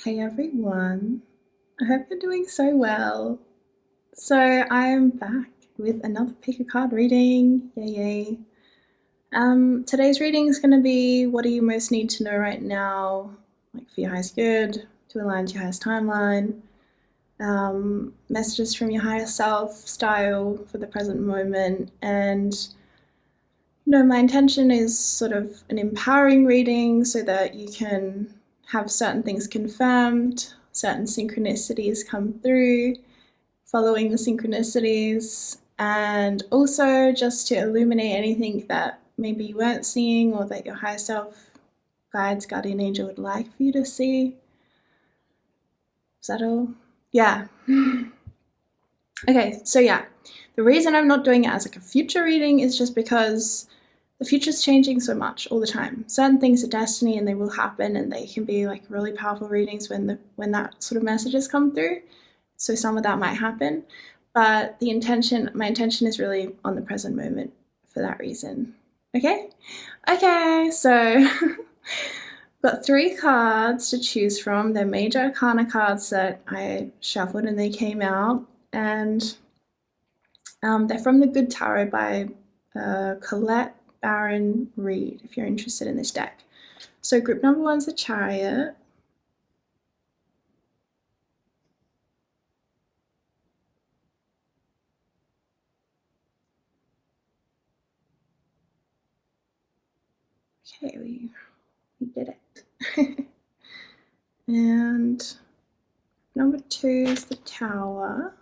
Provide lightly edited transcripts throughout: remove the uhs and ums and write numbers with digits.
Hey everyone, I hope you're doing so well. So I'm back with another pick a card reading. Yay, yay. Today's reading is going to be what do you most need to know right now, like for your highest good, to align to your highest timeline, messages from your higher self style for the present moment. And my intention is sort of an empowering reading so that you can have certain things confirmed, certain synchronicities come through, following the synchronicities, and also just to illuminate anything that maybe you weren't seeing or that your higher self, guides, guardian angel would like for you to see. Is that all? Yeah. Okay, so yeah, the reason I'm not doing it as like a future reading is just because the future's changing so much all the time. Certain things are destiny and they will happen, and they can be like really powerful readings when that sort of messages come through. So some of that might happen, but my intention is really on the present moment for that reason. Okay, so got 3 cards to choose from. They're major arcana cards that I shuffled and they came out, and they're from the Good Tarot by Colette Baron Reed, if you're interested in this deck. So group number 1's the Chariot. Okay, we did it. And number 2 is the Tower.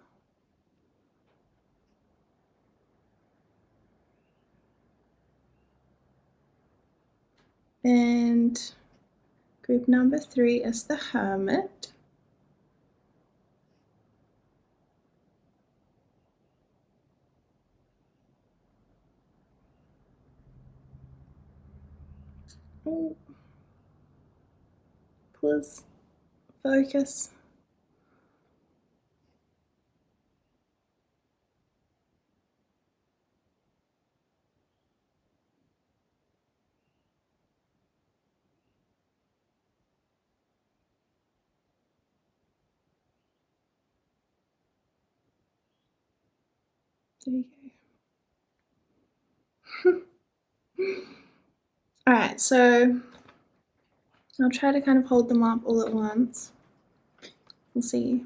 And group number 3 is the Hermit. Oh, please focus. There you go. Alright, so I'll try to kind of hold them up all at once. We'll see.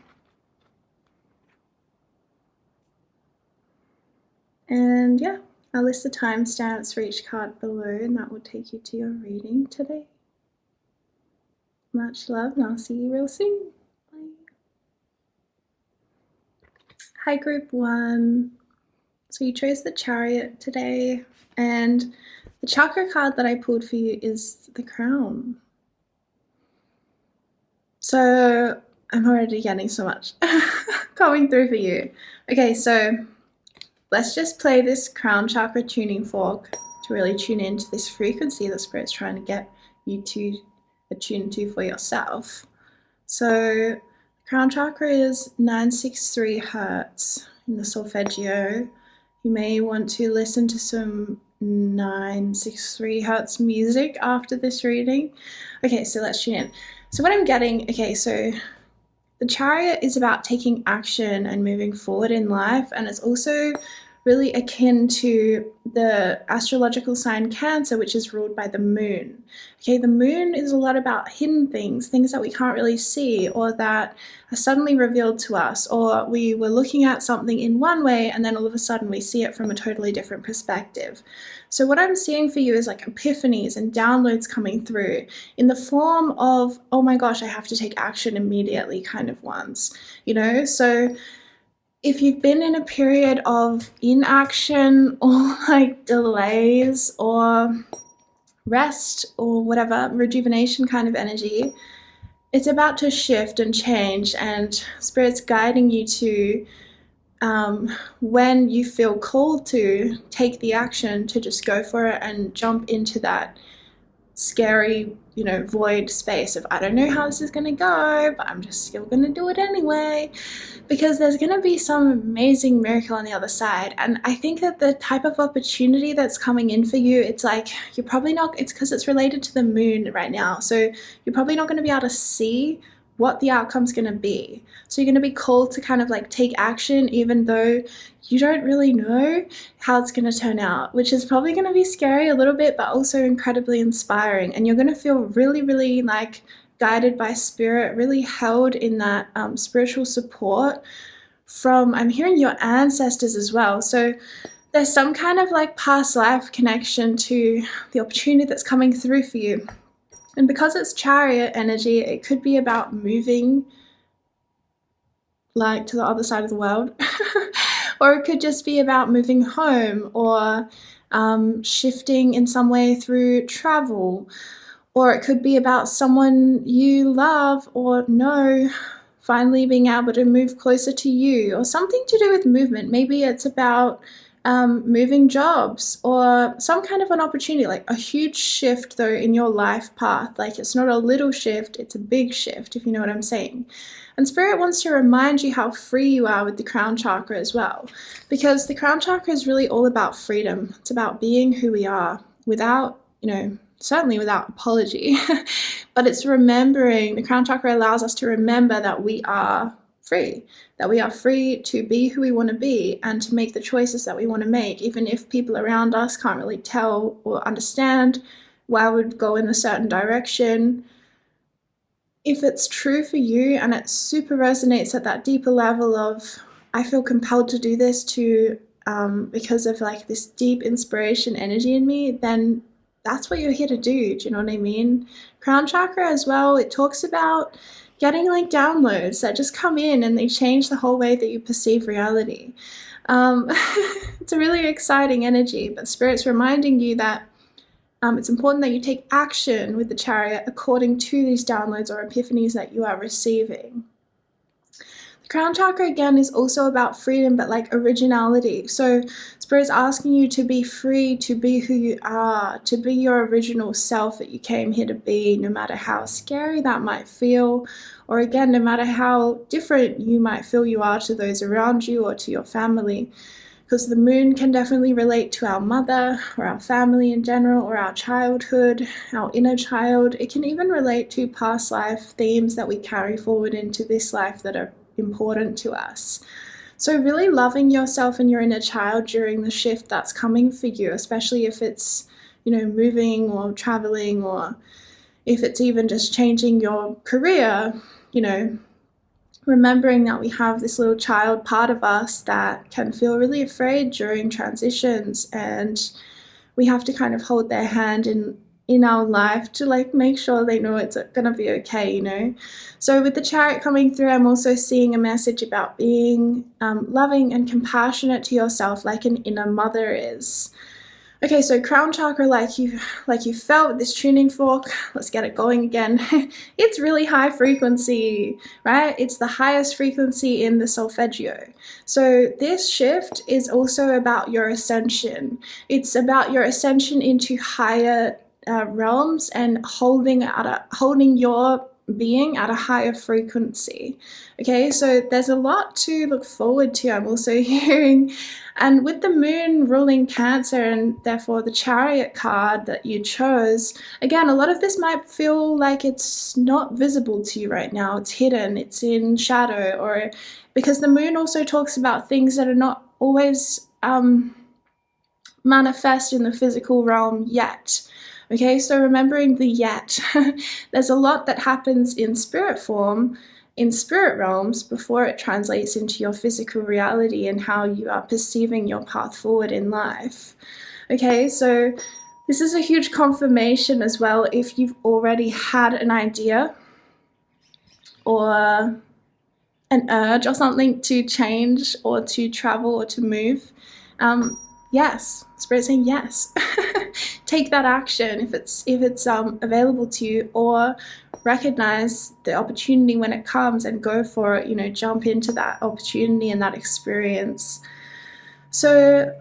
And yeah, I'll list the timestamps for each card below, and that will take you to your reading today. Much love, and I'll see you real soon. Bye. Hi, group 1. So you chose the Chariot today, and the chakra card that I pulled for you is the Crown. So I'm already getting so much coming through for you. Okay, so let's just play this crown chakra tuning fork to really tune into this frequency that Spirit's trying to get you to attune to for yourself. So crown chakra is 963 hertz in the solfeggio. You may want to listen to some 963 hertz music after this reading. Okay, so let's tune in. So what I'm getting, okay, so the Chariot is about taking action and moving forward in life, and it's also really akin to the astrological sign Cancer, which is ruled by the moon. Okay, the moon is a lot about hidden things that we can't really see or that are suddenly revealed to us, or we were looking at something in one way and then all of a sudden we see it from a totally different perspective. So what I'm seeing for you is like epiphanies and downloads coming through in the form of, oh my gosh, I have to take action immediately kind of ones, So if you've been in a period of inaction or like delays or rest or whatever, rejuvenation kind of energy, it's about to shift and change, and Spirit's guiding you to, when you feel called to take the action, to just go for it and jump into that scary, void space of I don't know how this is going to go, but I'm just still going to do it anyway, because there's going to be some amazing miracle on the other side. And I think that the type of opportunity that's coming in for you, it's like you're probably not, it's because it's related to the moon right now, so you're probably not going to be able to see what the outcome's going to be. So you're going to be called to kind of like take action, even though you don't really know how it's going to turn out, which is probably going to be scary a little bit, but also incredibly inspiring. And you're going to feel really, really like guided by spirit, really held in that spiritual support from, I'm hearing, your ancestors as well. So there's some kind of like past life connection to the opportunity that's coming through for you. And because it's chariot energy, it could be about moving like to the other side of the world. Or it could just be about moving home, or shifting in some way through travel. Or it could be about someone you love or know finally being able to move closer to you, or something to do with movement. Maybe it's about moving jobs, or some kind of an opportunity, like a huge shift though in your life path. Like it's not a little shift, it's a big shift, if you know what I'm saying. And Spirit wants to remind you how free you are with the crown chakra as well, because the crown chakra is really all about freedom. It's about being who we are without, certainly without apology, but it's remembering. The crown chakra allows us to remember that we are free, that we are free to be who we want to be and to make the choices that we want to make, even if people around us can't really tell or understand why we'd go in a certain direction. If it's true for you and it super resonates at that deeper level of, I feel compelled to do this because of like this deep inspiration energy in me, then that's what you're here to do. Do you know what I mean? Crown chakra as well, it talks about getting like downloads that just come in and they change the whole way that you perceive reality. It's a really exciting energy, but Spirit's reminding you that it's important that you take action with the chariot according to these downloads or epiphanies that you are receiving. The crown chakra again is also about freedom, but like originality. So Spirit's asking you to be free, to be who you are, to be your original self that you came here to be, no matter how scary that might feel, or again, no matter how different you might feel you are to those around you or to your family. Because the moon can definitely relate to our mother or our family in general, or our childhood, our inner child. It can even relate to past life themes that we carry forward into this life that are important to us. So really loving yourself and your inner child during the shift that's coming for you, especially if it's, moving or traveling, or if it's even just changing your career, remembering that we have this little child part of us that can feel really afraid during transitions, and we have to kind of hold their hand in our life to like make sure they know it's gonna be okay. So with the chariot coming through, I'm also seeing a message about being loving and compassionate to yourself, like an inner mother is. Okay, so crown chakra, like you felt with this tuning fork, let's get it going again. It's really high frequency, right? It's the highest frequency in the solfeggio. So this shift is also about your ascension. It's about your ascension into higher realms and holding your being at a higher frequency. Okay, so there's a lot to look forward to, I'm also hearing. And with the moon ruling Cancer, and therefore the chariot card that you chose, again, a lot of this might feel like it's not visible to you right now. It's hidden, it's in shadow, or because the moon also talks about things that are not always manifest in the physical realm yet. Okay, so remembering the yet, there's a lot that happens in spirit form, in spirit realms, before it translates into your physical reality and how you are perceiving your path forward in life. Okay, so this is a huge confirmation as well if you've already had an idea or an urge or something to change or to travel or to move. Yes, Spirit's saying yes. Take that action if it's available to you, or recognize the opportunity when it comes and go for it. Jump into that opportunity and that experience. So,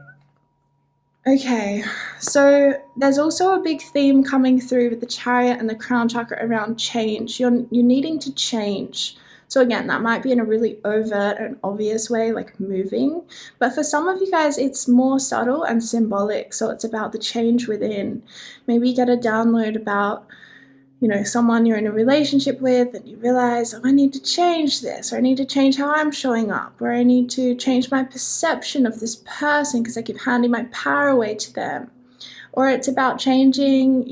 okay, so there's also a big theme coming through with the chariot and the crown chakra around change. You're needing to change. So again, that might be in a really overt and obvious way, like moving. But for some of you guys, it's more subtle and symbolic. So it's about the change within. Maybe you get a download about, someone you're in a relationship with and you realize, oh, I need to change this, or I need to change how I'm showing up, or I need to change my perception of this person because I keep handing my power away to them. Or it's about changing,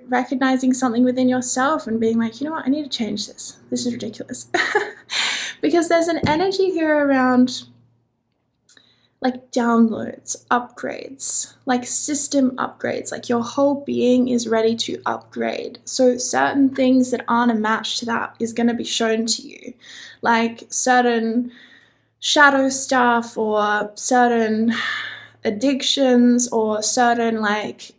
recognizing something within yourself and being like, you know what, I need to change this. This is ridiculous. Because there's an energy here around like downloads, upgrades, like system upgrades, like your whole being is ready to upgrade. So certain things that aren't a match to that is going to be shown to you, like certain shadow stuff or certain addictions or certain like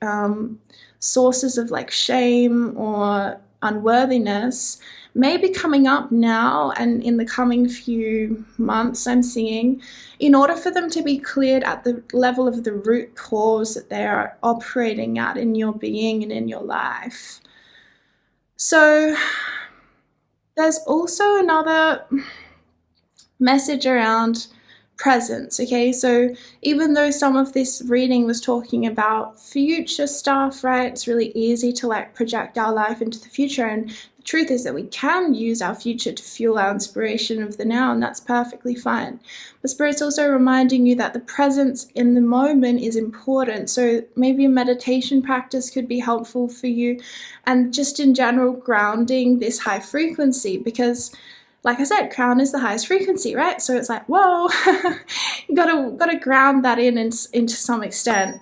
sources of like shame or unworthiness may be coming up now and in the coming few months, I'm seeing, in order for them to be cleared at the level of the root cause that they are operating at in your being and in your life. So there's also another message around presence, okay? So even though some of this reading was talking about future stuff, right, it's really easy to like project our life into the future, and the truth is that we can use our future to fuel our inspiration of the now, and that's perfectly fine. But Spirit's also reminding you that the presence in the moment is important. So maybe a meditation practice could be helpful for you, and just in general grounding this high frequency, because like I said, crown is the highest frequency, right? So it's like, whoa, you gotta ground that into some extent.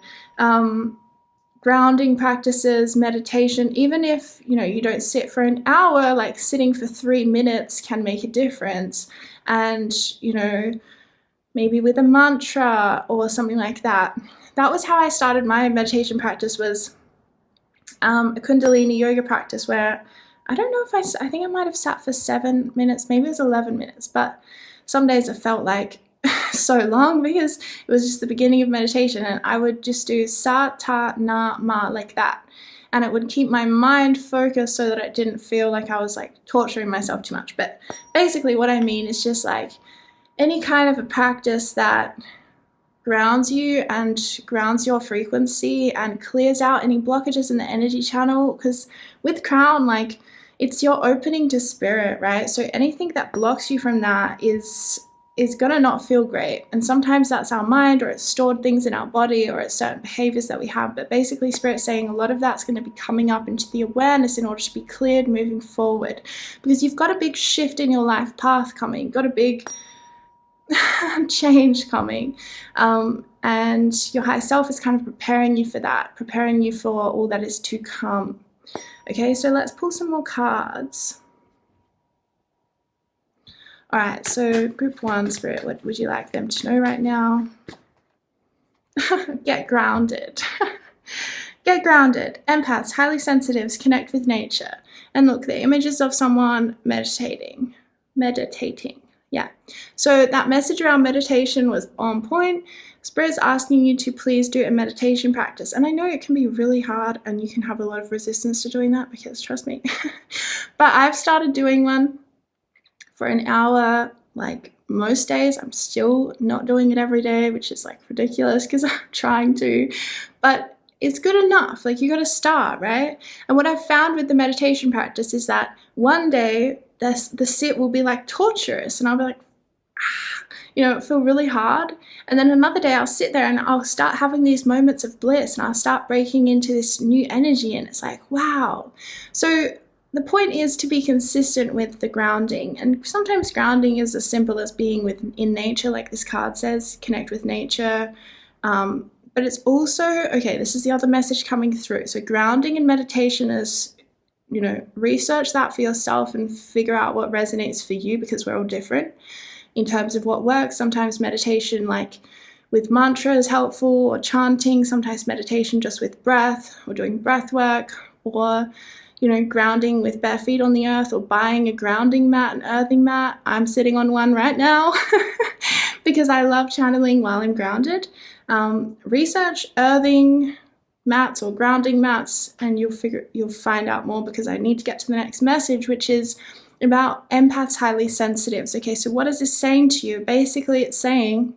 Grounding practices, meditation, even if you don't sit for an hour, like sitting for 3 minutes can make a difference. And maybe with a mantra or something like that. That was how I started my meditation practice, was a Kundalini yoga practice where I don't know if I think I might have sat for 7 minutes, maybe it was 11 minutes, but some days it felt like so long because it was just the beginning of meditation, and I would just do sa, ta, na, ma, like that. And it would keep my mind focused so that it didn't feel like I was like torturing myself too much. But basically what I mean is just like any kind of a practice that grounds you and grounds your frequency and clears out any blockages in the energy channel. Because with crown, like, it's your opening to spirit, right? So anything that blocks you from that is gonna not feel great. And sometimes that's our mind, or it's stored things in our body, or it's certain behaviors that we have. But basically Spirit's saying a lot of that's going to be coming up into the awareness in order to be cleared moving forward, because you've got a big shift in your life path coming, you've got a big change coming, and your higher self is kind of preparing you for that, preparing you for all that is to come. Okay, so let's pull some more cards. All right, so group 1, Spirit, what would you like them to know right now? Get grounded. Get grounded. Empaths, highly sensitives, connect with nature. And look, the images of someone meditating. Yeah. So that message around meditation was on point. Spirit's asking you to please do a meditation practice. And I know it can be really hard and you can have a lot of resistance to doing that, because trust me. But I've started doing one for an hour, like most days. I'm still not doing it every day, which is like ridiculous because I'm trying to, but it's good enough. Like, you got to start, right? And what I've found with the meditation practice is that one day the sit will be like torturous and I'll be like, it feel really hard. And then another day I'll sit there and I'll start having these moments of bliss and I'll start breaking into this new energy, and it's like, wow. So the point is to be consistent with the grounding, and sometimes grounding is as simple as being in nature, like this card says, connect with nature. But it's also, okay, this is the other message coming through. So grounding and meditation is, research that for yourself and figure out what resonates for you, because we're all different in terms of what works. Sometimes meditation like with mantra is helpful, or chanting, sometimes meditation just with breath or doing breath work, or grounding with bare feet on the earth, or buying a grounding mat, an earthing mat. I'm sitting on one right now because I love channeling while I'm grounded. Research earthing mats or grounding mats, and you'll find out more, because I need to get to the next message, which is about empaths, highly sensitives. Okay, so what is this saying to you? Basically, it's saying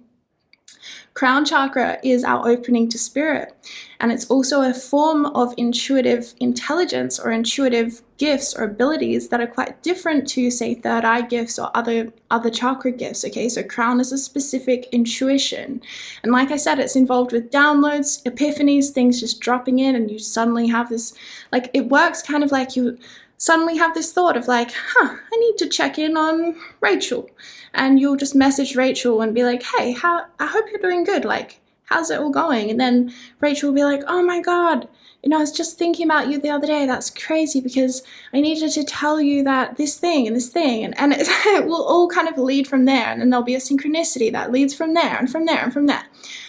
Crown chakra is our opening to spirit, and it's also a form of intuitive intelligence or intuitive gifts or abilities that are quite different to, say, third eye gifts or other chakra gifts. Okay, so crown is a specific intuition, and like I said, it's involved with downloads, epiphanies, things just dropping in, and you suddenly have this, like, it works kind of like you suddenly have this thought of like, I need to check in on Rachel. And you'll just message Rachel and be like, hey, I hope you're doing good. Like, how's it all going? And then Rachel will be like, oh my God, I was just thinking about you the other day. That's crazy because I needed to tell you that this thing and this thing. And it will all kind of lead from there. And then there'll be a synchronicity that leads from there and from there and from there.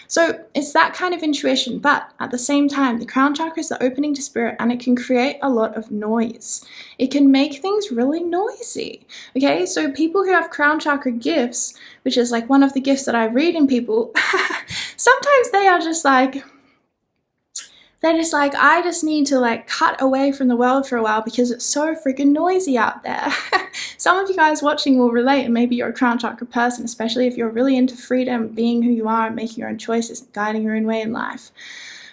So it's that kind of intuition, but at the same time, the crown chakra is the opening to spirit, and it can create a lot of noise. It can make things really noisy, okay? So people who have crown chakra gifts, which is like one of the gifts that I read in people, sometimes they are just like, I just need to like cut away from the world for a while because it's so freaking noisy out there. Some of you guys watching will relate, and maybe you're a crown chakra person, especially if you're really into freedom, being who you are and making your own choices and guiding your own way in life.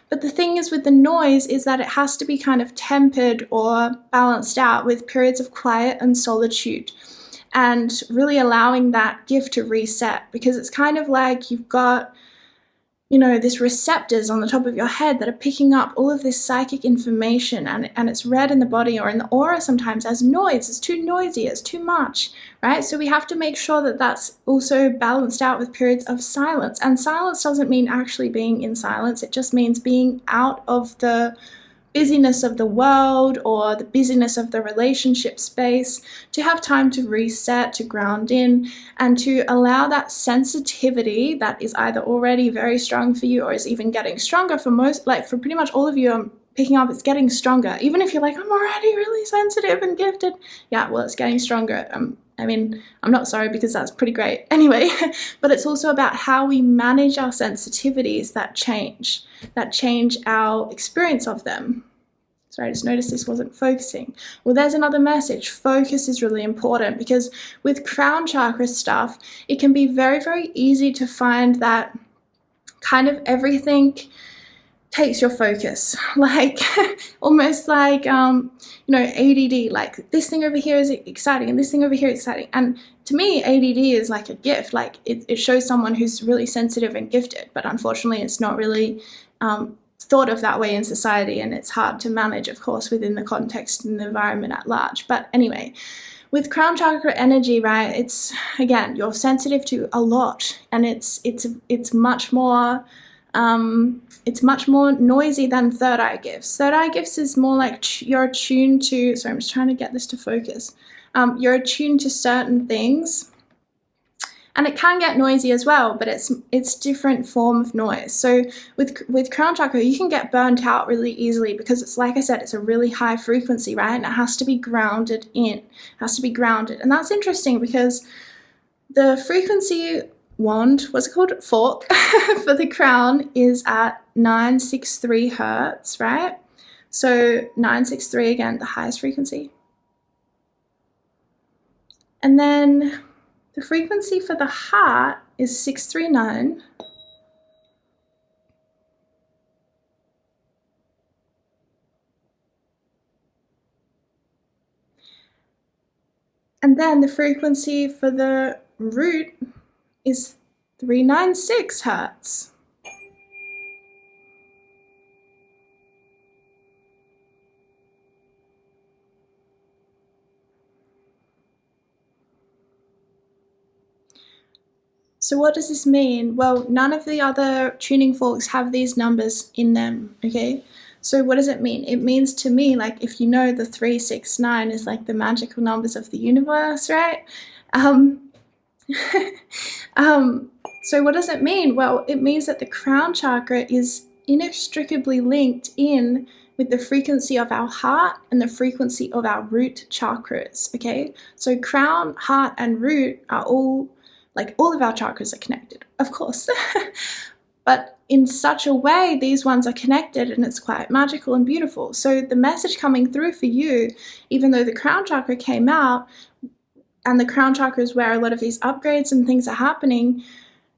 But the thing is with the noise is that it has to be kind of tempered or balanced out with periods of quiet and solitude, and really allowing that gift to reset, because it's kind of like you've got this receptors on the top of your head that are picking up all of this psychic information, and it's read in the body or in the aura sometimes as noise. It's too noisy, it's too much, right? So we have to make sure that that's also balanced out with periods of silence. And silence doesn't mean actually being in silence. It just means being out of the busyness of the world or the busyness of the relationship space, to have time to reset, to ground in, and to allow that sensitivity that is either already very strong for you or is even getting stronger for pretty much all of you. I'm picking up it's getting stronger. Even if you're like, I'm already really sensitive and gifted. Yeah, well, it's getting stronger. I'm not sorry, because that's pretty great. Anyway, but it's also about how we manage our sensitivities that change our experience of them. Sorry, I just noticed this wasn't focusing. Well, there's another message. Focus is really important, because with crown chakra stuff, it can be very, very easy to find that kind of everything takes your focus, like almost like ADD, like this thing over here is exciting and this thing over here is exciting. And to me, ADD is like a gift. Like it shows someone who's really sensitive and gifted, but unfortunately it's not really thought of that way in society, and it's hard to manage, of course, within the context and the environment at large. But anyway, with crown chakra energy, right, it's, again, you're sensitive to a lot, and it's much more noisy than third eye gifts. Third eye gifts is more like you're attuned to, sorry, I'm just trying to get this to focus. You're attuned to certain things, and it can get noisy as well, but it's different form of noise. So with crown chakra, you can get burnt out really easily, because it's, like I said, it's a really high frequency, right? And it has to be grounded in. It has to be grounded. And that's interesting, because the frequency wand, what's it called? Fork for the crown is at 963 hertz, right? So 963, again, the highest frequency. And then the frequency for the heart is 639. And then the frequency for the root is 396 hertz. So what does this mean? Well, none of the other tuning forks have these numbers in them, okay? So what does it mean? It means to me, like, if you know the 369 is like the magical numbers of the universe, right? So what does it mean? Well, it means that the crown chakra is inextricably linked in with the frequency of our heart and the frequency of our root chakras, okay? So crown, heart, and root are all of our chakras are connected, of course. But in such a way, these ones are connected, and it's quite magical and beautiful. So the message coming through for you, even though the crown chakra came out, and the crown chakra is where a lot of these upgrades and things are happening,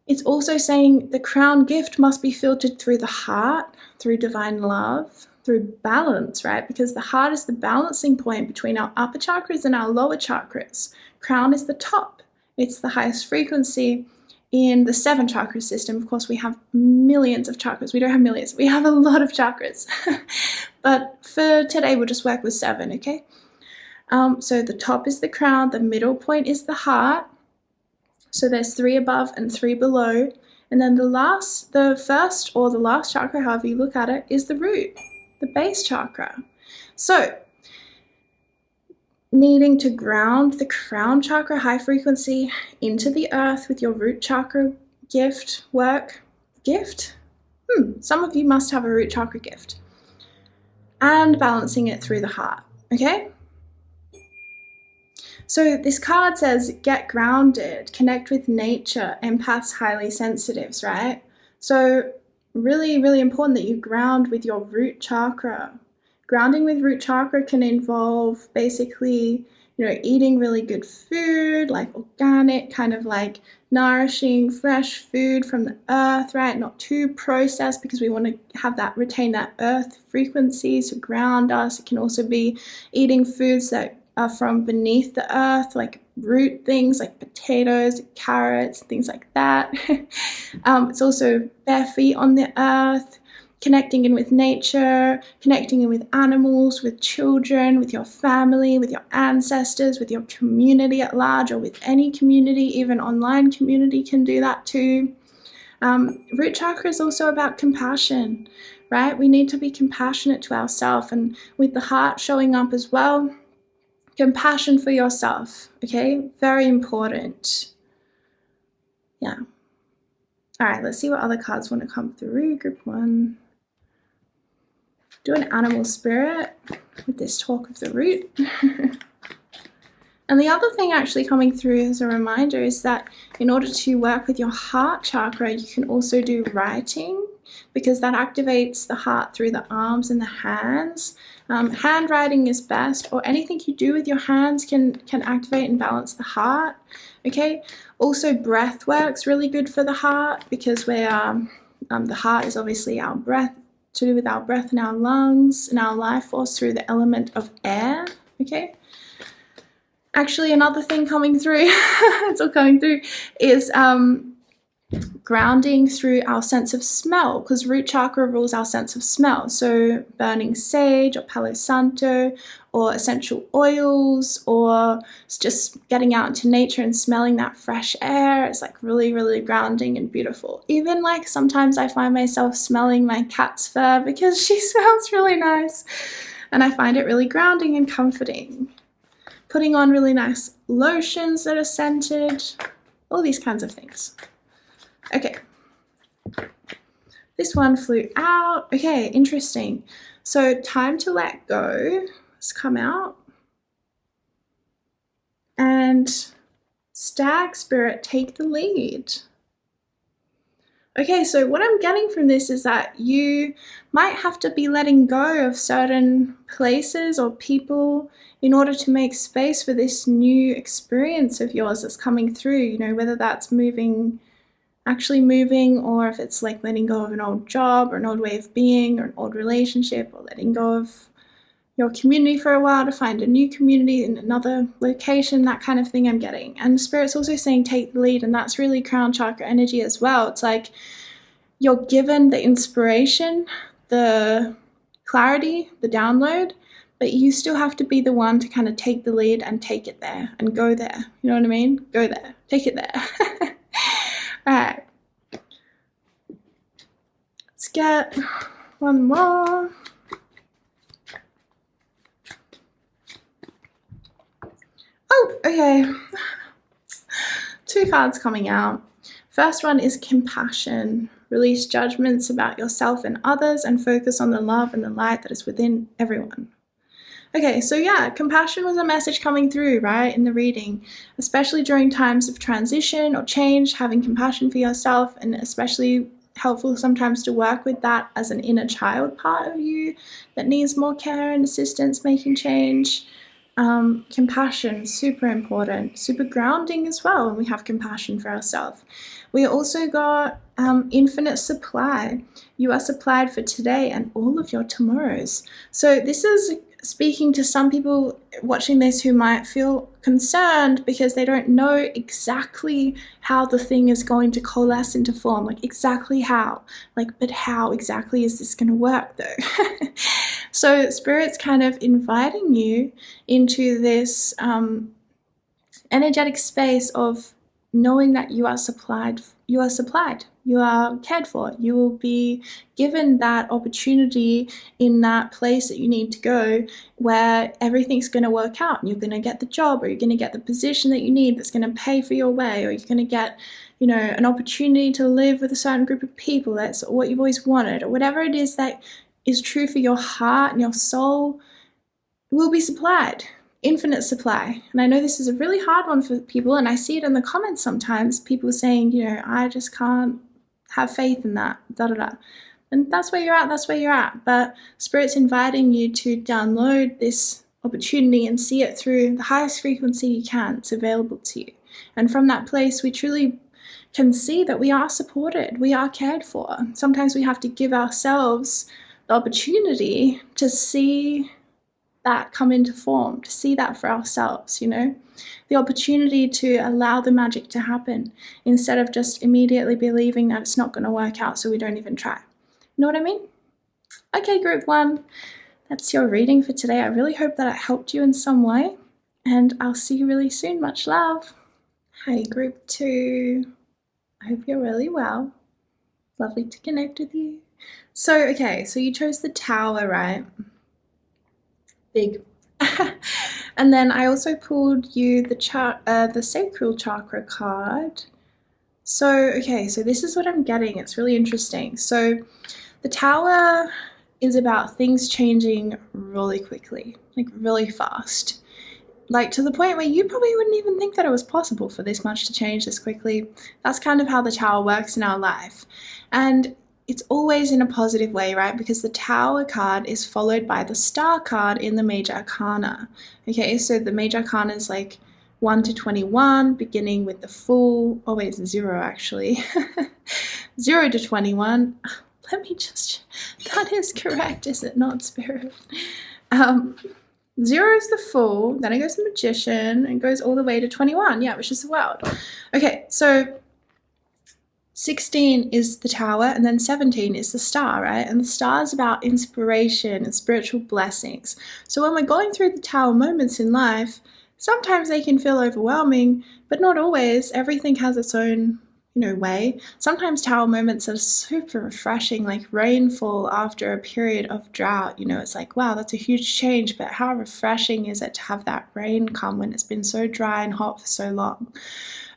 It's also saying the crown gift must be filtered through the heart, through divine love, through balance, right? Because the heart is the balancing point between our upper chakras and our lower chakras. Crown is the top. It's the highest frequency in the 7 chakra system. Of course, we have millions of chakras. We don't have millions. We have a lot of chakras. But for today, we'll just work with 7, okay? So the top is the crown. The middle point is the heart. So there's 3 above and 3 below. And then the first or the last chakra, however you look at it, is the root, the base chakra. So needing to ground the crown chakra high frequency into the earth with your root chakra gift. Some of you must have a root chakra gift. And balancing it through the heart, okay? So this card says, get grounded, connect with nature, empaths, highly sensitives, right? So really, really important that you ground with your root chakra. Grounding with root chakra can involve basically, eating really good food, like organic, kind of like nourishing, fresh food from the earth, right? Not too processed, because we want to have that, retain that earth frequency to ground us. It can also be eating foods that are from beneath the earth, like root things like potatoes, carrots, things like that. It's also bare feet on the earth, connecting in with nature, connecting in with animals, with children, with your family, with your ancestors, with your community at large, or with any community. Even online community can do that too. Root chakra is also about compassion, right? We need to be compassionate to ourselves, and with the heart showing up as well, compassion for yourself, okay? Very important. Yeah. All right, let's see what other cards want to come through. Group 1. Do an animal spirit with this talk of the root. And the other thing actually coming through as a reminder is that in order to work with your heart chakra, you can also do writing, because that activates the heart through the arms and the hands. Handwriting is best, or anything you do with your hands can activate and balance the heart, okay? Also, breath work's really good for the heart, because the heart is obviously our breath, to do with our breath and our lungs and our life force through the element of air, okay? Actually, another thing coming through, it's all coming through, is grounding through our sense of smell, because root chakra rules our sense of smell. So burning sage or Palo Santo or essential oils, or just getting out into nature and smelling that fresh air is like really, really grounding and beautiful. Even like sometimes I find myself smelling my cat's fur because she smells really nice, and I find it really grounding and comforting. Putting on really nice lotions that are scented, all these kinds of things. Okay, this one flew out. Okay, interesting. So time to let go has come out. And stag spirit, take the lead. Okay, so what I'm getting from this is that you might have to be letting go of certain places or people in order to make space for this new experience of yours that's coming through, whether that's actually moving, or if it's like letting go of an old job or an old way of being or an old relationship, or letting go of your community for a while to find a new community in another location, that kind of thing I'm getting. And Spirit's also saying take the lead, and that's really crown chakra energy as well. It's like you're given the inspiration, the clarity, the download, but you still have to be the one to kind of take the lead and take it there and go there. You know what I mean? Go there, take it there. All right. Let's get one more. Oh, okay. 2 cards coming out. First one is compassion. Release judgments about yourself and others and focus on the love and the light that is within everyone. Okay, so yeah, compassion was a message coming through, right, in the reading, especially during times of transition or change. Having compassion for yourself, and especially helpful sometimes to work with that as an inner child part of you that needs more care and assistance making change. Compassion, super important, super grounding as well when we have compassion for ourselves. We also got infinite supply. You are supplied for today and all of your tomorrows. So this is speaking to some people watching this who might feel concerned because they don't know exactly how the thing is going to coalesce into form, like exactly how, like, but how exactly is this going to work though? So Spirit's kind of inviting you into this energetic space of knowing that you are supplied, you are cared for, you will be given that opportunity in that place that you need to go where everything's going to work out and you're going to get the job, or you're going to get the position that you need that's going to pay for your way, or you're going to get, you know, an opportunity to live with a certain group of people, that's what you've always wanted, or whatever it is that is true for your heart and your soul will be supplied. Infinite supply. And I know this is a really hard one for people, and I see it in the comments sometimes, people saying, you know, I just can't have faith in that, And that's where you're at, But Spirit's inviting you to download this opportunity and see it through the highest frequency you can. It's available to you. And from that place, we truly can see that we are supported, we are cared for. Sometimes we have to give ourselves the opportunity to see that come into form, to see that for ourselves, you know, the opportunity to allow the magic to happen instead of just immediately believing that it's not going to work out, so we don't even try. You know what I mean? Okay, group 1, that's your reading for today. I really hope that it helped you in some way, and I'll see you really soon. Much love. Hey, group 2, I hope you're really well. Lovely to connect with you. So, okay, so you chose the Tower, right? Big. And then I also pulled you the Sacral Chakra card. So, okay, so this is what I'm getting. It's really interesting. So the Tower is about things changing really quickly, like really fast. Like to the point where you probably wouldn't even think that it was possible for this much to change this quickly. That's kind of how the Tower works in our life. And it's always in a positive way, right? Because the Tower card is followed by the Star card in the Major Arcana. Okay, so the Major Arcana is like 1 to 21, beginning with the Fool. Oh wait, it's 0 actually. 0 to 21. Let me just, that is correct, is it not, Spirit? 0 is the Fool, then it goes the Magician, and goes all the way to 21, yeah, which is the World. Okay, so 16 is the Tower, and then 17 is the Star, right? And the Star is about inspiration and spiritual blessings. So when we're going through the Tower moments in life, sometimes they can feel overwhelming, but not always. Everything has its own, you know, way. Sometimes Tower moments are super refreshing, like rainfall after a period of drought. You know, it's like, wow, that's a huge change, but how refreshing is it to have that rain come when it's been so dry and hot for so long?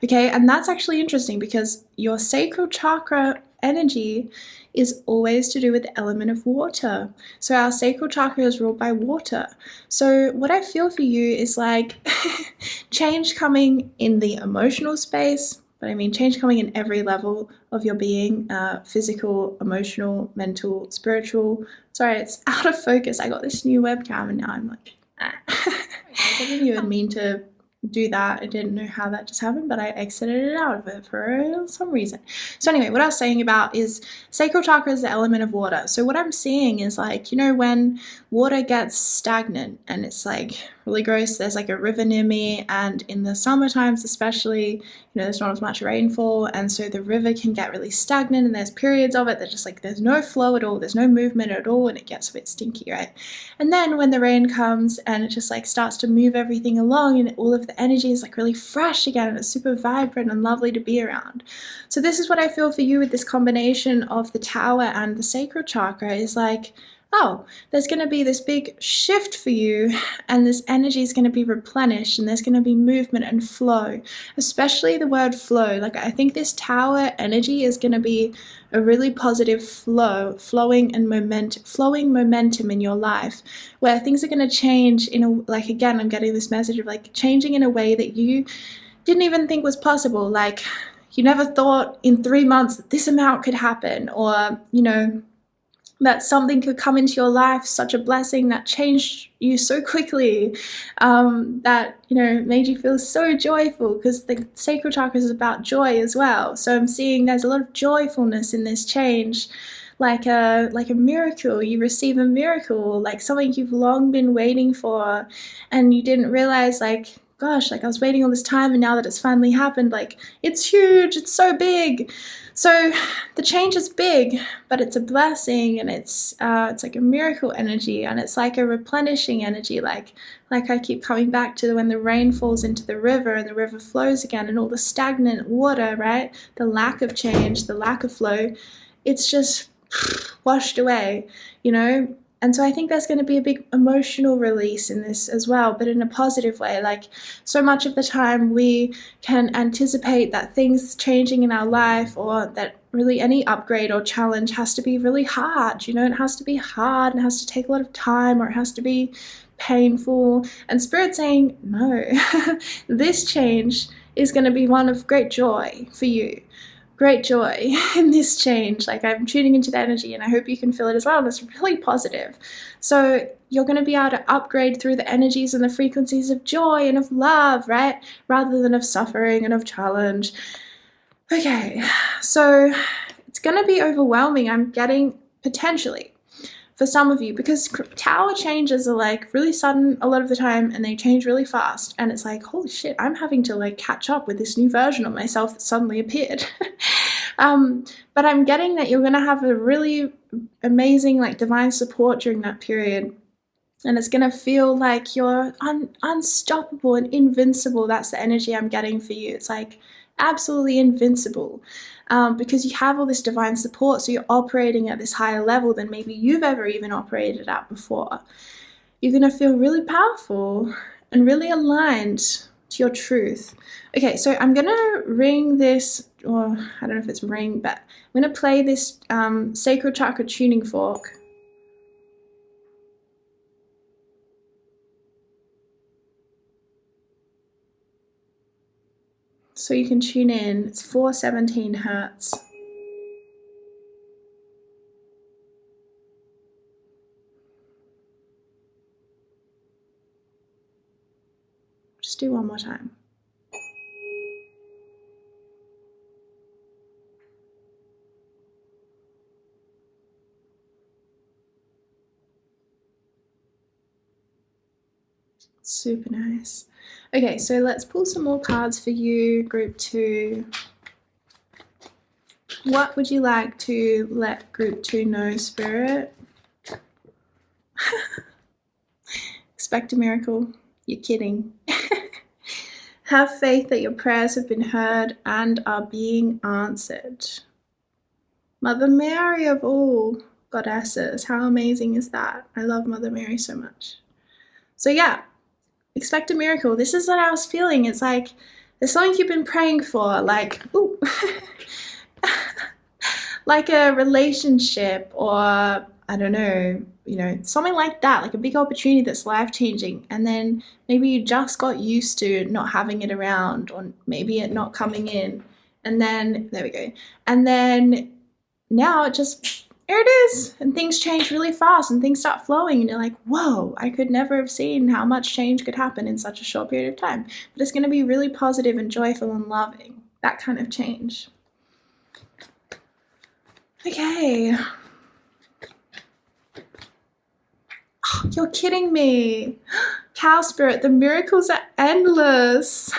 Okay, and that's actually interesting because your sacral chakra energy is always to do with the element of water. So our sacral chakra is ruled by water. So what I feel for you is like change coming in the emotional space, but I mean change coming in every level of your being, physical, emotional, mental, spiritual. Sorry, it's out of focus. I got this new webcam and now I'm like, I didn't even mean to do that. I didn't know how that just happened, but I exited it out of it for some reason. So anyway, what I was saying about is sacral chakra is the element of water. So what I'm seeing is like, you know, when water gets stagnant and it's like really gross, there's like a river near me, and in the summer times especially, you know, there's not as much rainfall, and so the river can get really stagnant, and there's periods of it that just like there's no flow at all, there's no movement at all, and it gets a bit stinky, right? And then when the rain comes and it just like starts to move everything along, and all of the energy is like really fresh again, and it's super vibrant and lovely to be around. So this is what I feel for you with this combination of the Tower and the sacral chakra, is like, oh, there's going to be this big shift for you, and this energy is going to be replenished, and there's going to be movement and flow, especially the word flow. Like I think this Tower energy is going to be a really positive flowing momentum in your life, where things are going to change in a, like, again, I'm getting this message of like changing in a way that you didn't even think was possible. Like you never thought in 3 months that this amount could happen, or, you know, that something could come into your life, such a blessing that changed you so quickly, that, you know, made you feel so joyful, because the sacral chakra is about joy as well. So I'm seeing there's a lot of joyfulness in this change, like a miracle. You receive a miracle, like something you've long been waiting for, and you didn't realize, like, gosh, like I was waiting all this time, and now that it's finally happened, like it's huge, it's so big. So the change is big, but it's a blessing, and it's like a miracle energy, and it's like a replenishing energy, like I keep coming back to when the rain falls into the river and the river flows again, and all the stagnant water, right? The lack of change, the lack of flow, it's just washed away, you know? And so I think there's going to be a big emotional release in this as well, but in a positive way. Like, so much of the time we can anticipate that things changing in our life, or that really any upgrade or challenge has to be really hard, you know? It has to be hard, and it has to take a lot of time, or it has to be painful. And Spirit's saying, no, this change is going to be one of great joy for you. Great joy in this change. Like, I'm tuning into the energy, and I hope you can feel it as well. And it's really positive. So you're going to be able to upgrade through the energies and the frequencies of joy and of love, right? Rather than of suffering and of challenge. Okay, so it's going to be overwhelming, I'm getting, potentially, for some of you, because tower changes are like really sudden a lot of the time, and they change really fast, and it's like, holy shit, I'm having to like catch up with this new version of myself that suddenly appeared. But I'm getting that you're going to have a really amazing like divine support during that period, and it's going to feel like you're unstoppable and invincible. That's the energy I'm getting for you. It's like absolutely invincible. Because you have all this divine support, so you're operating at this higher level than maybe you've ever even operated at before. You're going to feel really powerful and really aligned to your truth. Okay, so I'm going to ring this, or I don't know if it's ring, but I'm going to play this sacral chakra tuning fork. So you can tune in. It's 417 hertz. Just do one more time. Super nice. Okay, so let's pull some more cards for you, group 2. What would you like to let group 2 know, Spirit? Expect a miracle. You're kidding. Have faith that your prayers have been heard and are being answered. Mother Mary of all goddesses, how amazing is that? I love Mother Mary so much. So yeah, expect a miracle. This is what I was feeling. It's like there's something you've been praying for, like, ooh, like a relationship, or I don't know, you know, something like that, like a big opportunity that's life-changing, and then maybe you just got used to not having it around, or maybe it not coming in, and then, there we go, and then now it just, here it is, and things change really fast, and things start flowing, and you're like, whoa, I could never have seen how much change could happen in such a short period of time. But it's going to be really positive and joyful and loving, that kind of change. Okay. Oh, you're kidding me. Cow Spirit, the miracles are endless.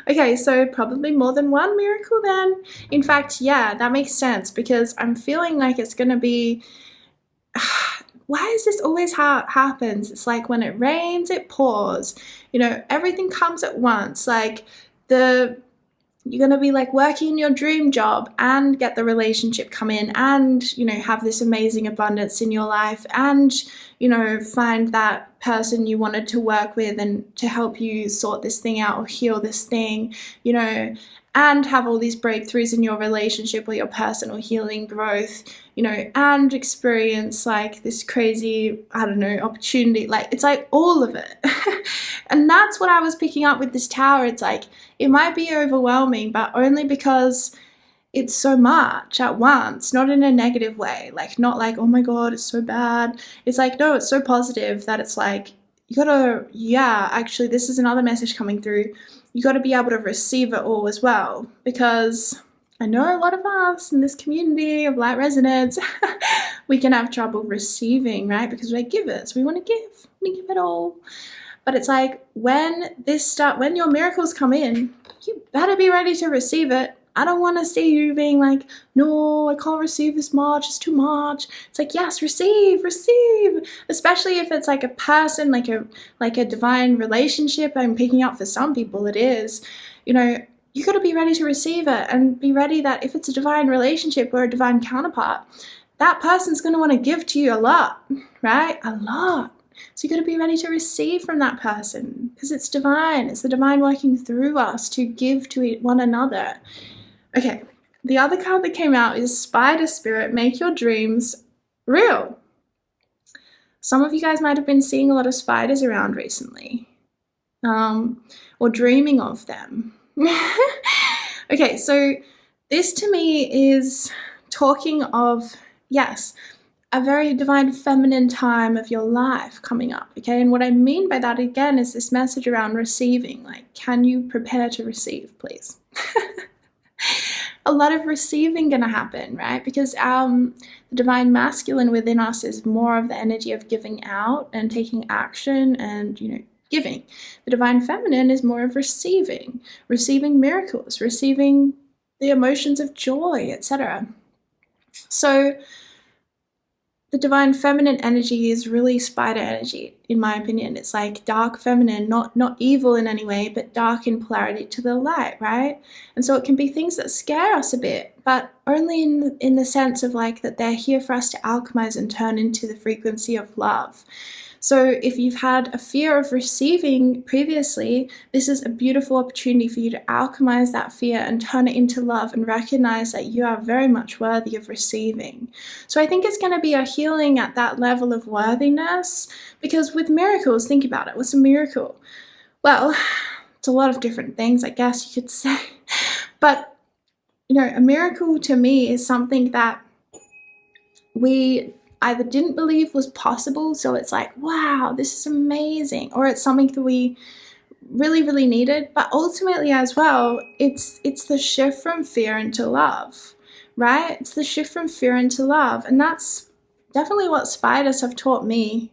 Okay, so probably more than one miracle then. In fact, yeah, that makes sense, because I'm feeling like it's going to be... Why is this always how it happens? It's like when it rains, it pours. You know, everything comes at once. Like you're going to be like working in your dream job and get the relationship come in, and, you know, have this amazing abundance in your life, and, you know, find that person you wanted to work with and to help you sort this thing out or heal this thing, you know, and have all these breakthroughs in your relationship or your personal healing growth, you know, and experience like this crazy, I don't know, opportunity. Like, it's like all of it. And that's what I was picking up with this tower. It's like, it might be overwhelming, but only because it's so much at once, not in a negative way, like not like, oh my God, it's so bad. It's like, no, it's so positive that it's like, you gotta, yeah, actually, this is another message coming through. You gotta be able to receive it all as well, because I know a lot of us in this community of light resonance, we can have trouble receiving, right? Because we're givers, we want to give it all. But it's like when your miracles come in, you better be ready to receive it. I don't want to see you being like, no, I can't receive this much, it's too much. It's like, yes, receive, especially if it's like a person, like a divine relationship. I'm picking up for some people it is, you got to be ready to receive it, and be ready that if it's a divine relationship or a divine counterpart, that person's going to want to give to you a lot, right? A lot. So you got to be ready to receive from that person, because it's divine. It's the divine working through us to give to one another. Okay, the other card that came out is Spider Spirit, make your dreams real. Some of you guys might have been seeing a lot of spiders around recently, or dreaming of them. Okay, so this to me is talking of, yes, a very divine feminine time of your life coming up, okay? And what I mean by that, again, is this message around receiving. Like, can you prepare to receive, please? A lot of receiving going to happen, right? Because the divine masculine within us is more of the energy of giving out and taking action and, giving. The divine feminine is more of receiving miracles, receiving the emotions of joy, etc. So the divine feminine energy is really spider energy, in my opinion. It's like dark feminine, not evil in any way, but dark in polarity to the light, right? And so it can be things that scare us a bit, but only in the sense of like that they're here for us to alchemize and turn into the frequency of love. So if you've had a fear of receiving previously, this is a beautiful opportunity for you to alchemize that fear and turn it into love, and recognize that you are very much worthy of receiving. So I think it's going to be a healing at that level of worthiness, because with miracles, think about it. What's a miracle? Well, it's a lot of different things, I guess you could say. But, a miracle to me is something that we either didn't believe was possible, so it's like, wow, this is amazing, or it's something that we really, really needed. But ultimately as well, it's the shift from fear into love, right? It's the shift from fear into love. And that's definitely what spiders have taught me.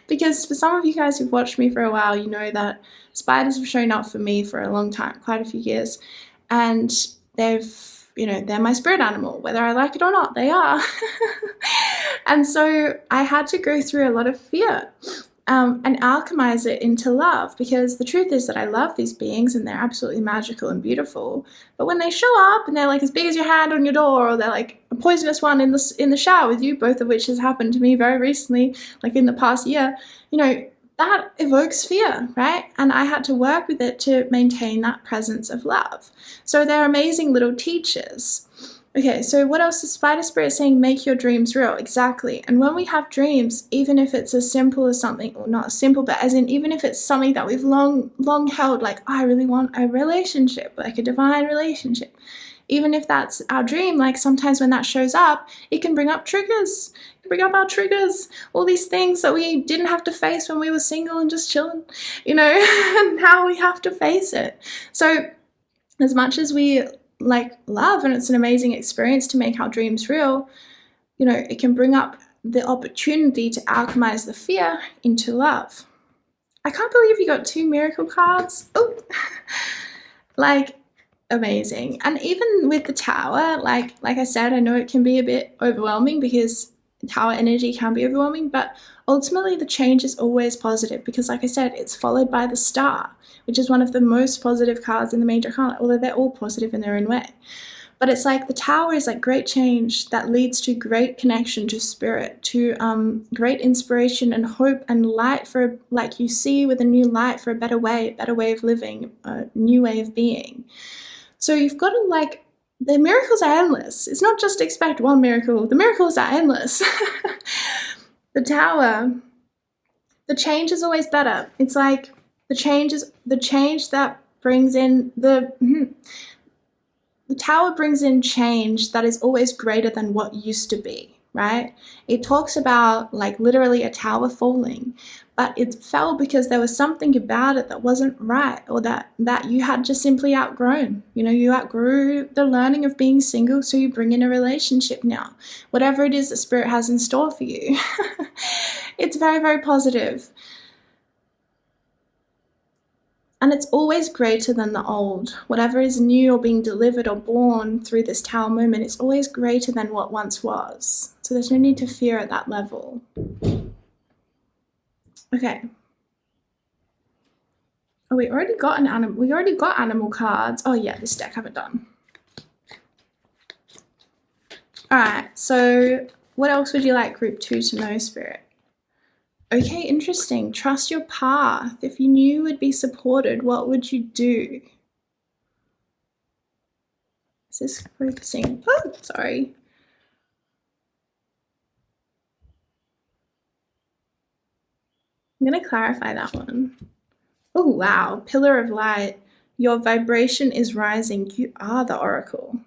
Because for some of you guys who've watched me for a while, you know that spiders have shown up for me for a long time, quite a few years. And they're my spirit animal, whether I like it or not, they are. And so I had to go through a lot of fear and alchemize it into love, because the truth is that I love these beings and they're absolutely magical and beautiful. But when they show up and they're like as big as your hand on your door, or they're like a poisonous one in the shower with you, both of which has happened to me very recently, like in the past year, that evokes fear, right? And I had to work with it to maintain that presence of love. So they're amazing little teachers. Okay, so what else is Spider Spirit saying? Make your dreams real. Exactly. And when we have dreams, even if it's as simple as something, or not simple, but as in even if it's something that we've long held, like, I really want a relationship, like a divine relationship. Even if that's our dream, like sometimes when that shows up, it can bring up triggers. Bring up our triggers, all these things that we didn't have to face when we were single and just chilling, and now we have to face it. So as much as we like love, and it's an amazing experience to make our dreams real, it can bring up the opportunity to alchemize the fear into love. I can't believe you got 2 miracle cards. Oh, like, amazing. And even with the Tower, like I said, I know it can be a bit overwhelming, because Tower energy can be overwhelming, but ultimately the change is always positive, because like I said, it's followed by the Star, which is one of the most positive cards in the Major Arcana, although they're all positive in their own way. But it's like the Tower is like great change that leads to great connection to spirit, to great inspiration and hope and light for, like you see with a new light, for a better way of living, a new way of being. So you've got to the miracles are endless. It's not just expect one miracle. The miracles are endless. The Tower, the change is always better. It's like the change that brings in the the tower brings in change that is always greater than what used to be, right? It talks about like literally a tower falling, but it fell because there was something about it that wasn't right, or that you had just simply outgrown. You know, you outgrew the learning of being single, so you bring in a relationship now. Whatever it is that Spirit has in store for you. It's very, very positive. And it's always greater than the old. Whatever is new or being delivered or born through this tower moment, it's always greater than what once was. So there's no need to fear at that level. Okay. Oh, we already got animal cards. Oh yeah, this deck haven't done. All right, so what else would you like group 2 to know, Spirit? Okay, interesting. Trust your path. If you knew you would be supported, what would you do? Is this focusing? Oh, sorry. I'm going to clarify that one. Oh, wow. Pillar of light. Your vibration is rising. You are the oracle.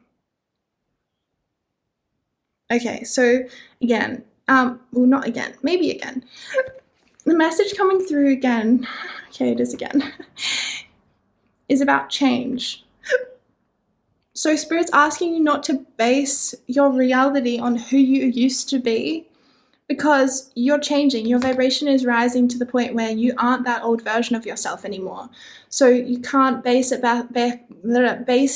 Okay, so again, well, not again, maybe again. The message coming through again, okay, it is again, is about change. So Spirit's asking you not to base your reality on who you used to be, because you're changing. Your vibration is rising to the point where you aren't that old version of yourself anymore. So you can't base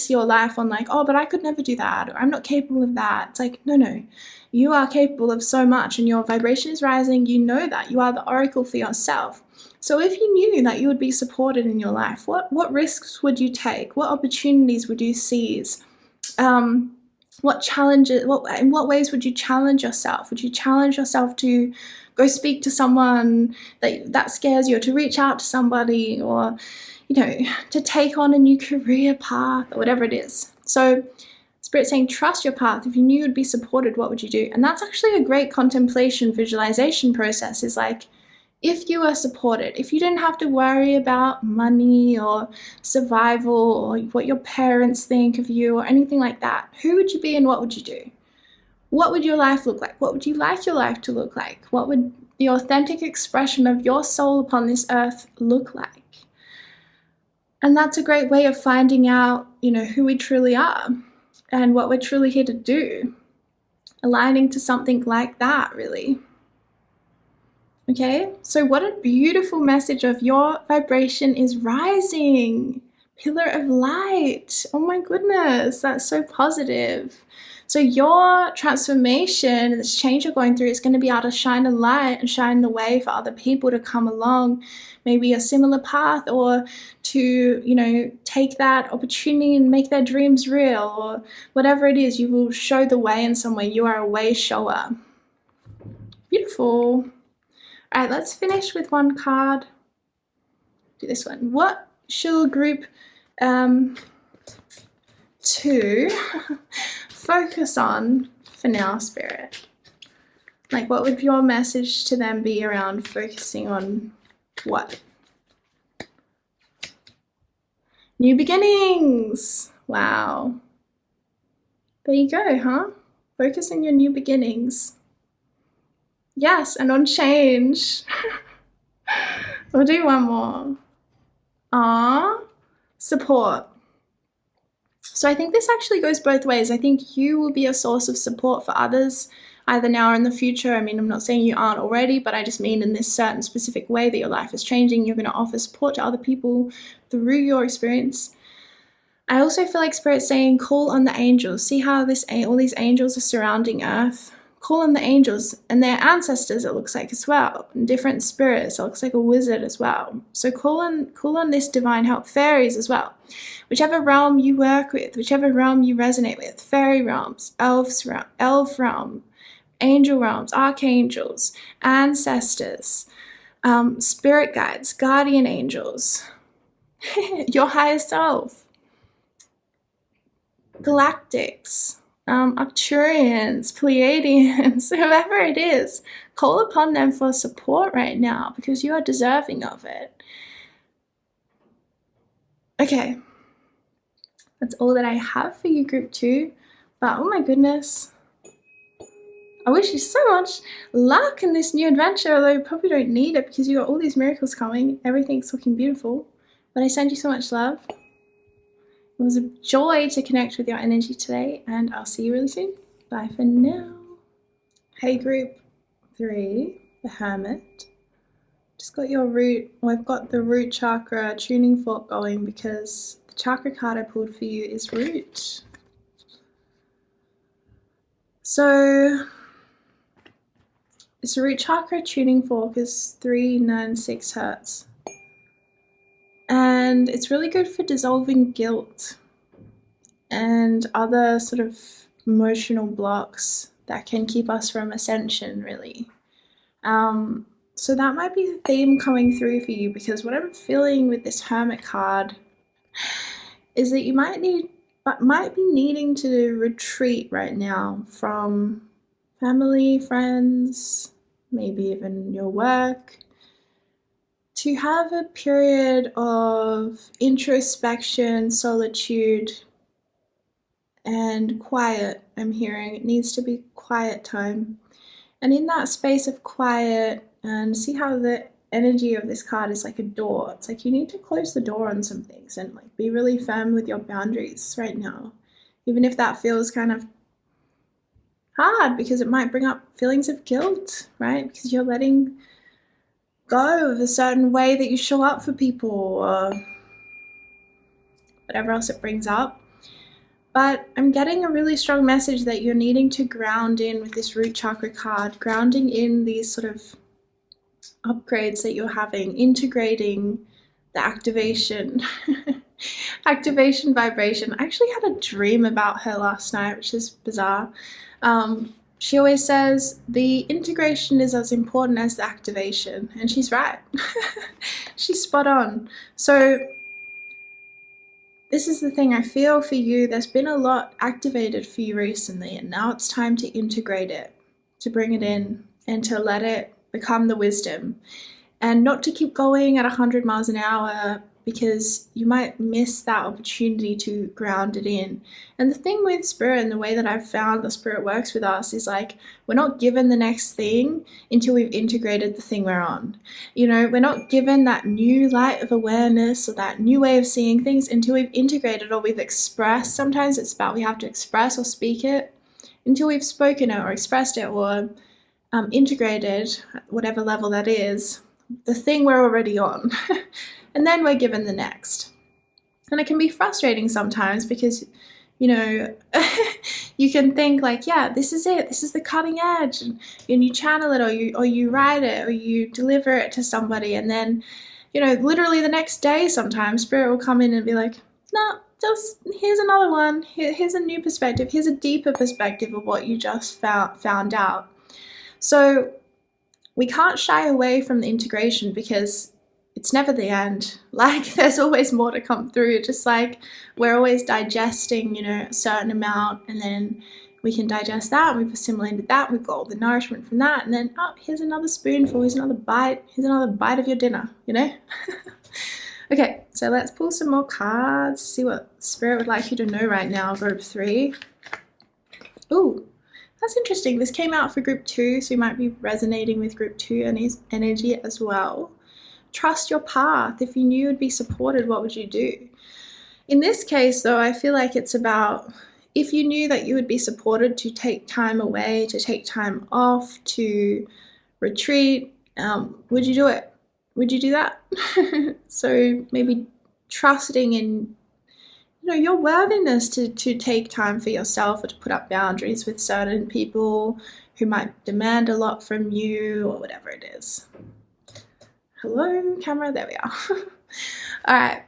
your life on like, oh, but I could never do that, or I'm not capable of that. It's like, no. You are capable of so much, and your vibration is rising. You know that. You are the oracle for yourself. So if you knew that you would be supported in your life, what risks would you take? What opportunities would you seize? What challenges, in what ways would you challenge yourself? Would you challenge yourself to go speak to someone that scares you, or to reach out to somebody, or, you know, to take on a new career path, or whatever it is? So Spirit's saying, trust your path. If you knew you'd be supported, what would you do? And that's actually a great contemplation, visualization process, is like, if you were supported, if you didn't have to worry about money or survival or what your parents think of you or anything like that, who would you be and what would you do? What would your life look like? What would you like your life to look like? What would the authentic expression of your soul upon this earth look like? And that's a great way of finding out, you know, who we truly are and what we're truly here to do. Aligning to something like that, really. Okay, so what a beautiful message of your vibration is rising. Pillar of light. Oh my goodness, that's so positive. So your transformation, this change you're going through, is going to be able to shine a light and shine the way for other people to come along, maybe a similar path, or to, you know, take that opportunity and make their dreams real, or whatever it is. You will show the way in some way. You are a way shower. Beautiful. All right, let's finish with one card. Do this one. What should group 2 focus on for now, Spirit? Like, what would your message to them be around focusing on what? New beginnings. Wow. There you go, huh? Focus on your new beginnings. Yes, and on change. We'll do one more. Support. So I think this actually goes both ways. I think you will be a source of support for others, either now or in the future. I mean, I'm not saying you aren't already, but I just mean in this certain specific way that your life is changing, you're going to offer support to other people through your experience. I also feel like Spirit's saying, call on the angels. See how all these angels are surrounding Earth? Call on the angels and their ancestors, it looks like, as well, and different spirits. It looks like a wizard as well. So call on this divine help. Fairies as well. Whichever realm you work with, whichever realm you resonate with, fairy realms, elf realm, angel realms, archangels, ancestors, spirit guides, guardian angels, your higher self, galactics, Arcturians, Pleiadians, whoever it is, call upon them for support right now, because you are deserving of it. Okay, That's all that I have for you, group 2. But oh my goodness, I wish you so much luck in this new adventure, although you probably don't need it because you got all these miracles coming. Everything's looking beautiful. But I send you so much love. It was a joy to connect with your energy today, and I'll see you really soon. Bye for now. Hey, group 3, the Hermit. Just got your root, well, I've got the root chakra tuning fork going because the chakra card I pulled for you is root. So this root chakra tuning fork is 396 hertz. And it's really good for dissolving guilt and other sort of emotional blocks that can keep us from ascension, really. So that might be the theme coming through for you, because what I'm feeling with this Hermit card is that you might be needing to retreat right now from family, friends, maybe even your work, to have a period of introspection, solitude, and quiet. I'm hearing it needs to be quiet time. And in that space of quiet, and see how the energy of this card is like a door. It's like you need to close the door on some things and like be really firm with your boundaries right now. Even if that feels kind of hard, because it might bring up feelings of guilt, right? Because you're letting go of a certain way that you show up for people or whatever else it brings up. But I'm getting a really strong message that you're needing to ground in with this root chakra card, grounding in these sort of upgrades that you're having, integrating the activation activation vibration. I actually had a dream about her last night, which is bizarre. She always says the integration is as important as the activation, and she's right. She's spot on. So this is the thing I feel for you. There's been a lot activated for you recently, and now it's time to integrate it, to bring it in, and to let it become the wisdom, and not to keep going at 100 miles an hour, because you might miss that opportunity to ground it in. And the thing with spirit, and the way that I've found the spirit works with us, is like we're not given the next thing until we've integrated the thing we're on. You know, we're not given that new light of awareness or that new way of seeing things until we've integrated or we've expressed. Sometimes it's about we have to express or speak it until we've spoken it or expressed it or integrated, whatever level that is, the thing we're already on. And then we're given the next. And it can be frustrating sometimes because, you know, you can think like, yeah, this is it. This is the cutting edge. And you channel it, or you write it, or you deliver it to somebody. And then, you know, literally the next day sometimes Spirit will come in and be like, no, just here's another one. Here's a new perspective. Here's a deeper perspective of what you just found out. So we can't shy away from the integration because it's never the end. Like there's always more to come through. Just like we're always digesting, you know, a certain amount, and then we can digest that, and we've assimilated that, we've got all the nourishment from that, and then, oh, here's another spoonful, here's another bite of your dinner, you know? Okay, so let's pull some more cards, see what Spirit would like you to know right now, group 3. Ooh, that's interesting. This came out for group 2, so you might be resonating with group 2 energy as well. Trust your path. If you knew you'd be supported, what would you do? In this case, though, I feel like it's about if you knew that you would be supported to take time away, to take time off, to retreat, would you do it? Would you do that? So maybe trusting in, you know, your worthiness to take time for yourself, or to put up boundaries with certain people who might demand a lot from you, or whatever it is. Hello, camera, there we are. All right.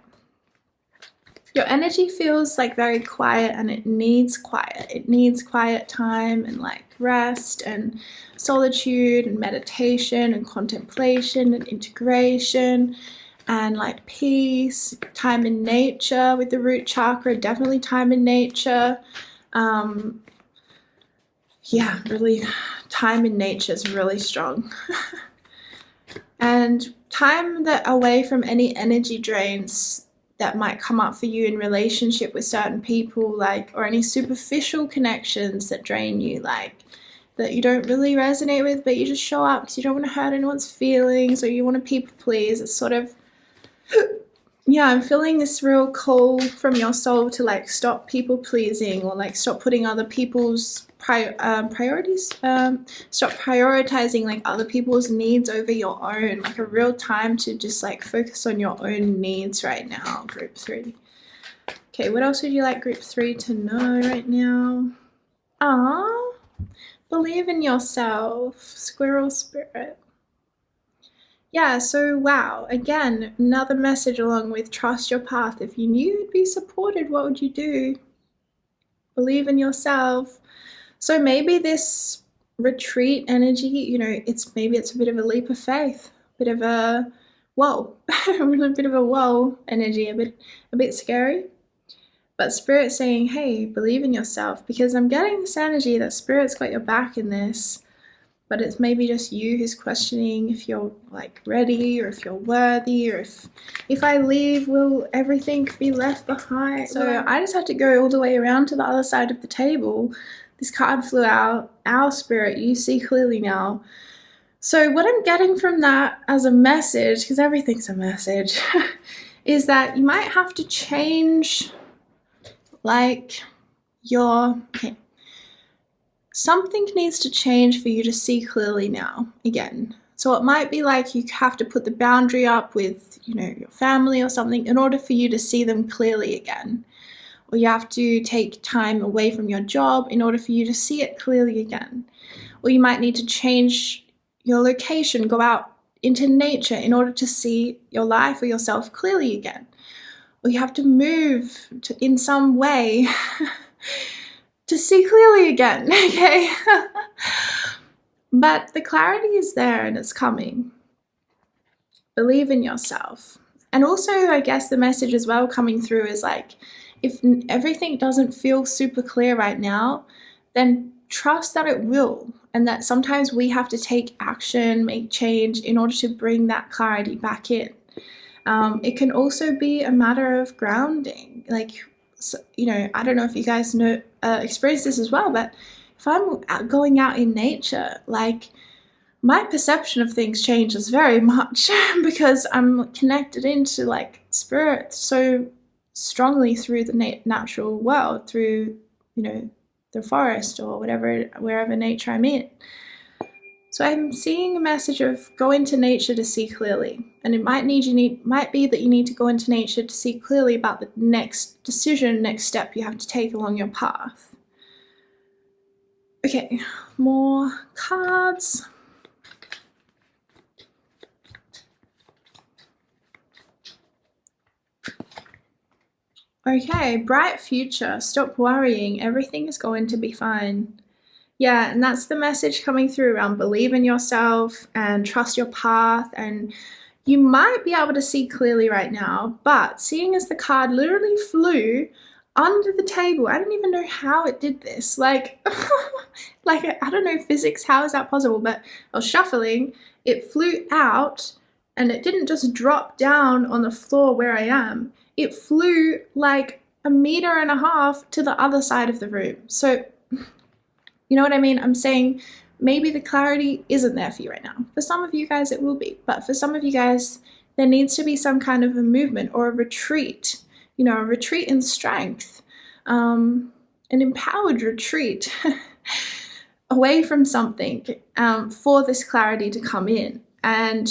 Your energy feels like very quiet, and it needs quiet. It needs quiet time and like rest and solitude and meditation and contemplation and integration and like peace, time in nature with the root chakra, definitely time in nature. Yeah, really, time in nature is really strong. And time that away from any energy drains that might come up for you in relationship with certain people, like, or any superficial connections that drain you, like that you don't really resonate with, but you just show up because you don't want to hurt anyone's feelings or you want to people please. It's sort of, yeah, I'm feeling this real call from your soul to like stop people pleasing, or like stop putting other people's priorities, stop prioritizing like other people's needs over your own, like a real time to just like focus on your own needs right now, group 3. Okay, what else would you like group 3 to know right now? Believe in yourself, squirrel spirit. Yeah, so wow, again, another message along with trust your path. If you knew you'd be supported, what would you do? Believe in yourself. So maybe this retreat energy, you know, maybe it's a bit of a leap of faith, a bit of a whoa, a bit of a whoa energy, a bit scary. But Spirit's saying, hey, believe in yourself, because I'm getting this energy that Spirit's got your back in this, but it's maybe just you who's questioning if you're like ready, or if you're worthy, or if I leave, will everything be left behind? So I just had to go all the way around to the other side of the table. This card flew out. Our Spirit, you see clearly now. So what I'm getting from that as a message, because everything's a message, is that you might have to change like something needs to change for you to see clearly now again. So it might be like you have to put the boundary up with, you know, your family or something in order for you to see them clearly again. Or you have to take time away from your job in order for you to see it clearly again. Or you might need to change your location, go out into nature in order to see your life or yourself clearly again. Or you have to move in some way to see clearly again, okay? But the clarity is there and it's coming. Believe in yourself. And also, I guess the message as well coming through is like, if everything doesn't feel super clear right now, then trust that it will, and that sometimes we have to take action, make change in order to bring that clarity back in. It can also be a matter of grounding. Like, you know, I don't know if you guys know experience this as well, but if I'm going out in nature, like my perception of things changes very much because I'm connected into like spirit so strongly through the natural world, through, you know, the forest or wherever nature I'm in. So I'm seeing a message of go into nature to see clearly. And it might be that you need to go into nature to see clearly about the next decision, next step you have to take along your path. Okay, more cards. Okay, bright future. Stop worrying. Everything is going to be fine. Yeah, and that's the message coming through around believe in yourself and trust your path. And you might be able to see clearly right now, but seeing as the card literally flew under the table, I don't even know how it did this. Like, like I don't know physics, how is that possible? But I was shuffling, it flew out, and it didn't just drop down on the floor where I am. It flew like 1.5 meters to the other side of the room. So, you know what I mean? I'm saying maybe the clarity isn't there for you right now. For some of you guys, it will be. But for some of you guys, there needs to be some kind of a movement or a retreat. You know, a retreat in strength. An empowered retreat away from something for this clarity to come in. And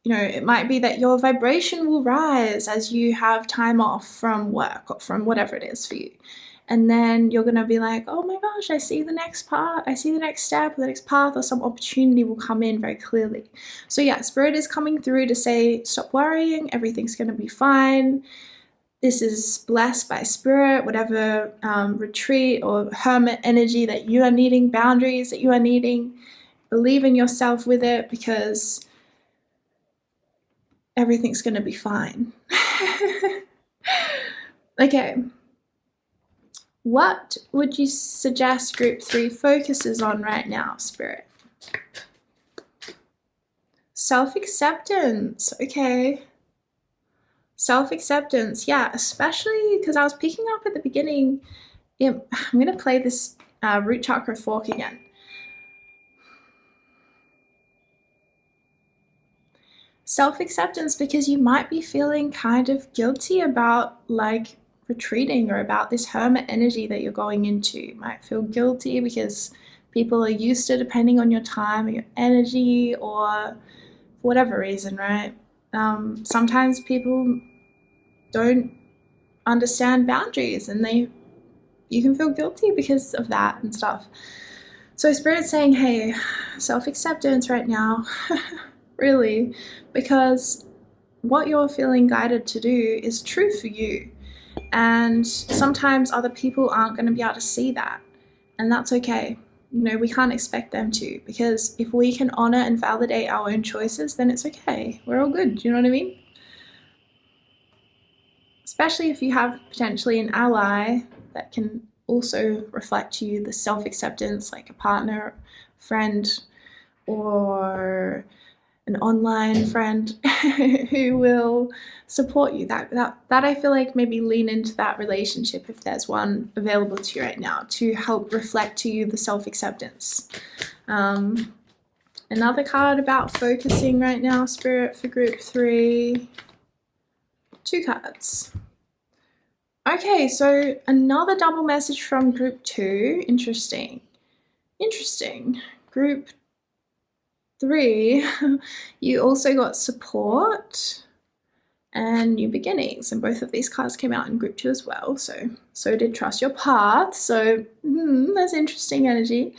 you know, it might be that your vibration will rise as you have time off from work or from whatever it is for you. And then you're going to be like, oh my gosh, I see the next part, I see the next step, the next path, or some opportunity will come in very clearly. So yeah, Spirit is coming through to say, stop worrying, everything's going to be fine. This is blessed by Spirit, whatever retreat or hermit energy that you are needing, boundaries that you are needing. Believe in yourself with it, because everything's going to be fine. Okay. What would you suggest group 3 focuses on right now, Spirit? Self-acceptance. Okay. Self-acceptance, yeah, especially because I was picking up at the beginning. Yeah, I'm going to play this root chakra fork again. Self-acceptance, because you might be feeling kind of guilty about like retreating or about this hermit energy that you're going into. You might feel guilty because people are used to depending on your time or your energy or for whatever reason, right? Sometimes people don't understand boundaries and you can feel guilty because of that and stuff. So Spirit's saying, hey, self-acceptance right now, really, because what you're feeling guided to do is true for you. And sometimes other people aren't going to be able to see that. And that's okay. You know, we can't expect them to, because if we can honor and validate our own choices, then it's okay. We're all good. Do you know what I mean? Especially if you have potentially an ally that can also reflect to you the self-acceptance, like a partner, friend, or an online friend who will support you. That I feel like maybe lean into that relationship if there's one available to you right now to help reflect to you the self-acceptance. Another card about focusing right now, Spirit, for group 3. 2 cards. Okay, so another double message from group 2. Interesting. Group 3, you also got support and new beginnings, and both of these cards came out in group 2 as well. So did trust your path. So that's interesting energy.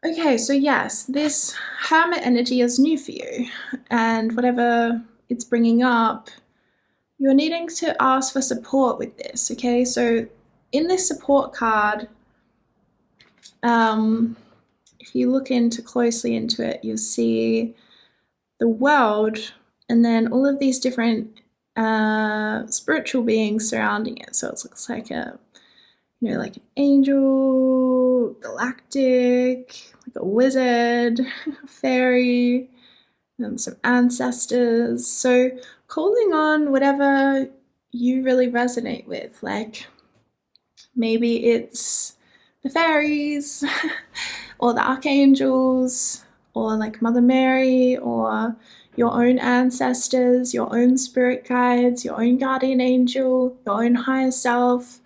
Okay, so yes, this hermit energy is new for you, and whatever it's bringing up, you're needing to ask for support with this. Okay, so in this support card, if you look closely into it, you'll see the world and then all of these different spiritual beings surrounding it. So it looks like like an angel, galactic, like a wizard, a fairy, some ancestors. So calling on whatever you really resonate with, like maybe it's the fairies or the archangels or like Mother Mary or your own ancestors, your own spirit guides, your own guardian angel, your own higher self,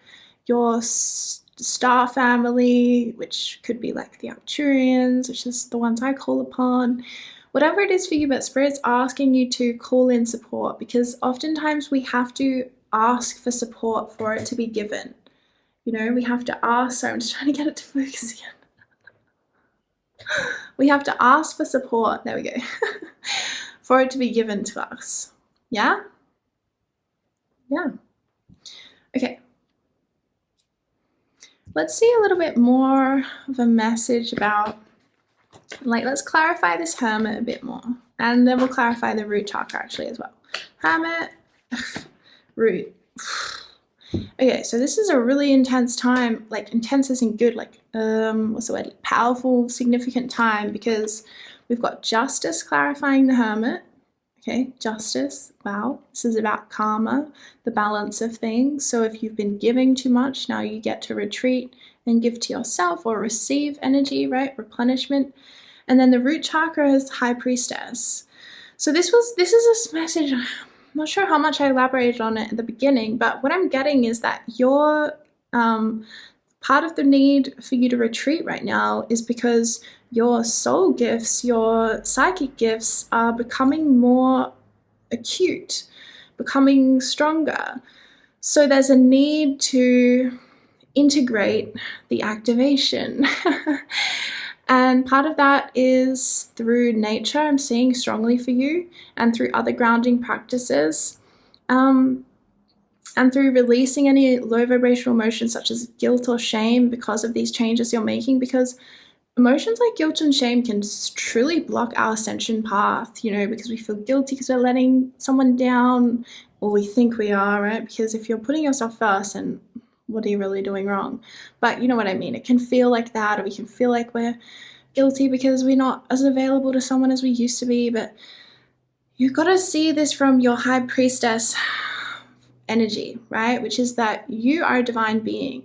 your star family, which could be like the Arcturians, which is the ones I call upon. Whatever it is for you, but Spirit's asking you to call in support, because oftentimes we have to ask for support for it to be given. You know, we have to ask. Sorry, I'm just trying to get it to focus again. We have to ask for support. There we go. For it to be given to us. Yeah? Yeah. Okay. Let's see a little bit more of a message about, like, let's clarify this hermit a bit more. And then we'll clarify the root chakra actually as well. Hermit, root. Okay, so this is a really intense time, like intense isn't good, like, what's the word? Powerful, significant time, because we've got justice clarifying the hermit. Okay, justice, wow. This is about karma, the balance of things. So if you've been giving too much, now you get to retreat and give to yourself or receive energy, right? Replenishment. And then the root chakra is high priestess. So this is a message, I'm not sure how much I elaborated on it at the beginning, but what I'm getting is that your part of the need for you to retreat right now is because your soul gifts, your psychic gifts are becoming more acute, becoming stronger. So there's a need to integrate the activation. And part of that is through nature, I'm seeing strongly for you, and through other grounding practices, and through releasing any low vibrational emotions such as guilt or shame because of these changes you're making, because emotions like guilt and shame can truly block our ascension path, you know, because we feel guilty because we're letting someone down, or we think we are, right? Because if you're putting yourself first, and what are you really doing wrong? But you know what I mean? It can feel like that, or we can feel like we're guilty because we're not as available to someone as we used to be. But you've got to see this from your high priestess energy, right? Which is that you are a divine being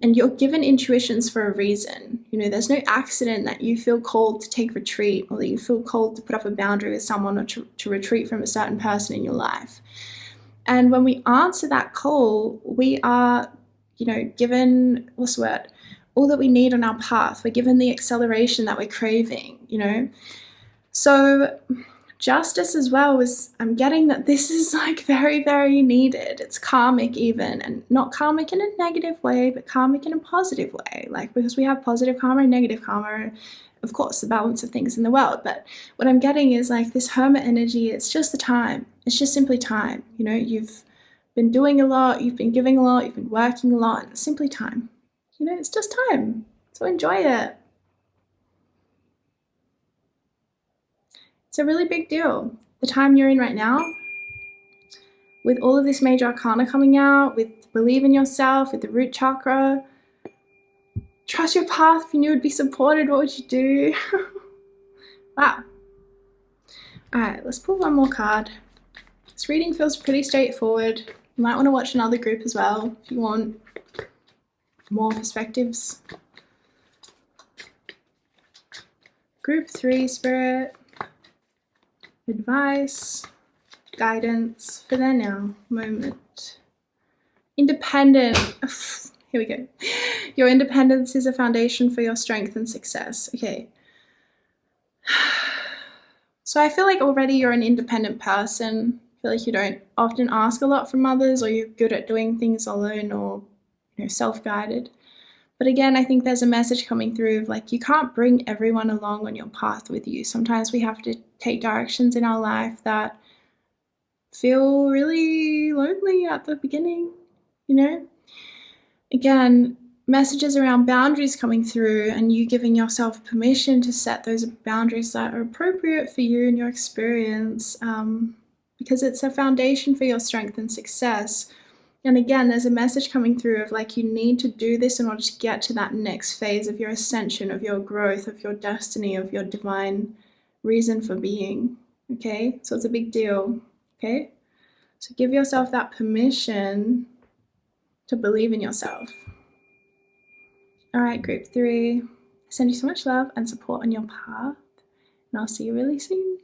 and you're given intuitions for a reason. You know, there's no accident that you feel called to take retreat or that you feel called to put up a boundary with someone or to retreat from a certain person in your life. And when we answer that call, we are, you know, given, what's the word? All that we need on our path. We're given the acceleration that we're craving, you know? So justice as well was, I'm getting that this is like very, very needed. It's karmic even, and not karmic in a negative way, but karmic in a positive way. Like, because we have positive karma and negative karma, of course, the balance of things in the world. But what I'm getting is like this hermit energy, it's just the time. It's just simply time. You know, you've been doing a lot, you've been giving a lot, you've been working a lot, and it's simply time. You know, it's just time. So enjoy it. It's a really big deal. The time you're in right now, with all of this major arcana coming out, with believe in yourself, with the root chakra, trust your path. If you knew it would be supported, what would you do? Wow. All right, let's pull one more card. This reading feels pretty straightforward. You might want to watch another group as well if you want more perspectives. Group 3, Spirit. Advice, guidance for their now moment. Independent. Here we go. Your independence is a foundation for your strength and success. Okay. So I feel like already you're an independent person. I feel like you don't often ask a lot from others, or you're good at doing things alone, or, you know, self-guided. But again, I think there's a message coming through of like, you can't bring everyone along on your path with you. Sometimes we have to take directions in our life that feel really lonely at the beginning, you know? Again, messages around boundaries coming through and you giving yourself permission to set those boundaries that are appropriate for you and your experience, because it's a foundation for your strength and success. And again, there's a message coming through of like, you need to do this in order to get to that next phase of your ascension, of your growth, of your destiny, of your divine reason for being. Okay, so it's a big deal. Okay, so give yourself that permission to believe in yourself. All right, group 3, I send you so much love and support on your path, and I'll see you really soon.